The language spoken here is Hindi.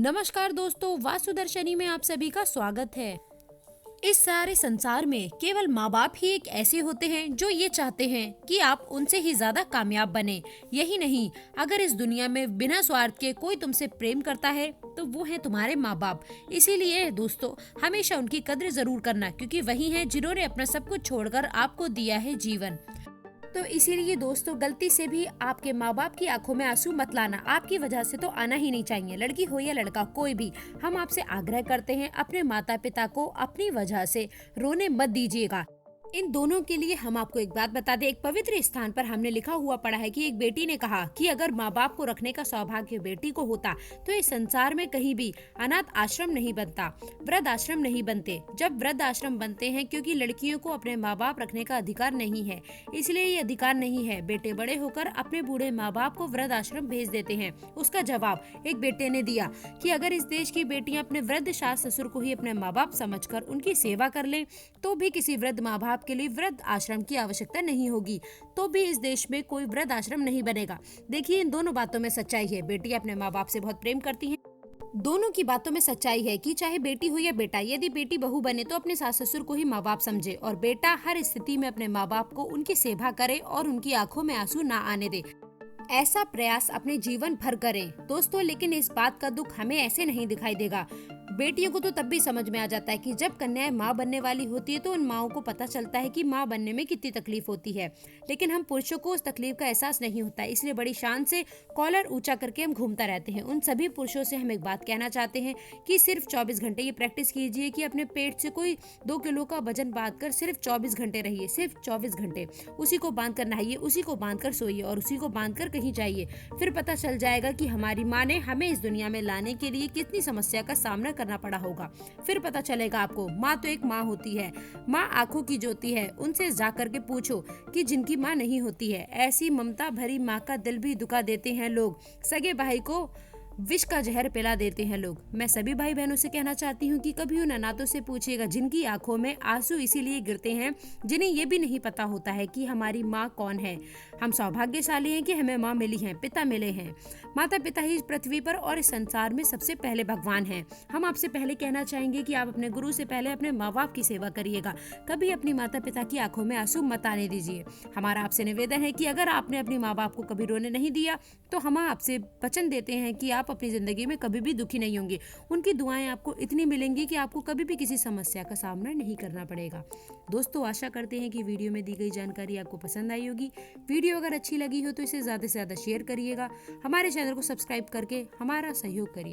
नमस्कार दोस्तों, वास्तुदर्शनी में आप सभी का स्वागत है। इस सारे संसार में केवल माँ बाप ही एक ऐसे होते हैं जो ये चाहते हैं कि आप उनसे ही ज्यादा कामयाब बने। यही नहीं, अगर इस दुनिया में बिना स्वार्थ के कोई तुमसे प्रेम करता है तो वो है तुम्हारे माँ बाप। इसीलिए दोस्तों, हमेशा उनकी कद्र जरूर करना, क्योंकि वही हैं जिन्होंने अपना सब कुछ छोड़कर आपको दिया है जीवन। तो इसीलिए दोस्तों, गलती से भी आपके माँ बाप की आंखों में आंसू मत लाना। आपकी वजह से तो आना ही नहीं चाहिए, लड़की हो या लड़का कोई भी। हम आपसे आग्रह करते हैं, अपने माता पिता को अपनी वजह से रोने मत दीजिएगा। इन दोनों के लिए हम आपको एक बात बता दें, एक पवित्र स्थान पर हमने लिखा हुआ पढ़ा है कि एक बेटी ने कहा कि अगर माँ बाप को रखने का सौभाग्य बेटी को होता तो इस संसार में कहीं भी अनाथ आश्रम नहीं बनता, वृद्ध आश्रम नहीं बनते। जब वृद्ध आश्रम बनते हैं क्योंकि लड़कियों को अपने माँ बाप रखने का अधिकार नहीं है, इसलिए ये अधिकार नहीं है। बेटे बड़े होकर अपने बूढ़े माँ बाप को वृद्ध आश्रम भेज देते हैं। उसका जवाब एक बेटे ने दिया कि अगर इस देश की बेटियां अपने वृद्ध सास ससुर को ही अपने माँ बाप समझकर उनकी सेवा कर लें तो भी किसी वृद्ध माँ बाप के लिए वृद्ध आश्रम की आवश्यकता नहीं होगी, तो भी इस देश में कोई वृद्ध आश्रम नहीं बनेगा। देखिए, इन दोनों बातों में सच्चाई है। बेटियां अपने माँ बाप से बहुत प्रेम करती हैं। दोनों की बातों में सच्चाई है कि चाहे बेटी हो या बेटा, यदि बेटी बहू बने तो अपने सास ससुर को ही माँ बाप समझे, और बेटा हर स्थिति में अपने माँ बाप को उनकी सेवा करे और उनकी आंखों में आंसू ना आने दे। ऐसा प्रयास अपने जीवन भर करें दोस्तों। लेकिन इस बात का दुख हमें ऐसे नहीं दिखाई देगा। बेटियों को तो तब भी समझ में आ जाता है कि जब कन्याएं माँ बनने वाली होती है तो उन माओं को पता चलता है कि माँ बनने में कितनी तकलीफ होती है। लेकिन हम पुरुषों को उस तकलीफ का एहसास नहीं होता है, इसलिए बड़ी शान से कॉलर ऊंचा करके हम घूमता रहते हैं। उन सभी पुरुषों से हम एक बात कहना चाहते हैं कि सिर्फ 24 घंटे ये प्रैक्टिस कीजिए कि अपने पेट से कोई 2 किलो का वजन बांध कर सिर्फ 24 घंटे रहिए। सिर्फ 24 घंटे उसी को बांध कर नहाइए, उसी को बांध कर सोइए और उसी को बांध कर कहीं जाइए। फिर पता चल जाएगा कि हमारी माँ ने हमें इस दुनिया में लाने के लिए कितनी समस्या का सामना करना पड़ा होगा। फिर पता चलेगा आपको, माँ तो एक माँ होती है। माँ आंखों की ज्योति है। उनसे जा करके पूछो कि जिनकी माँ नहीं होती है। ऐसी ममता भरी माँ का दिल भी दुखा देते हैं लोग। सगे भाई को विष का जहर पिला देते हैं लोग। मैं सभी भाई बहनों से कहना चाहती हूँ कि कभी उन अनाथों से पूछिएगा जिनकी आंखों में आंसू इसीलिए गिरते हैं, जिन्हें ये भी नहीं पता होता है कि हमारी माँ कौन है। हम सौभाग्यशाली हैं कि हमें माँ मिली है, पिता मिले हैं। माता पिता ही इस पृथ्वी पर और इस संसार में सबसे पहले भगवान हैं। हम आपसे पहले कहना चाहेंगे कि आप अपने गुरु से पहले अपने माँ बाप की सेवा करिएगा। कभी अपनी माता पिता की आंखों में आंसू मत आने दीजिए। हमारा आपसे निवेदन है कि अगर आपने अपनी माँ बाप को कभी रोने नहीं दिया तो हम आपसे वचन देते हैं कि आप अपनी जिंदगी में कभी भी दुखी नहीं होंगे। उनकी दुआएं आपको इतनी मिलेंगी कि आपको कभी भी किसी समस्या का सामना नहीं करना पड़ेगा। दोस्तों, आशा करते हैं कि वीडियो में दी गई जानकारी आपको पसंद आई होगी। वीडियो अगर अच्छी लगी हो तो इसे ज्यादा से ज्यादा शेयर करिएगा। हमारे चैनल को सब्सक्राइब करके हमारा सहयोग करिए।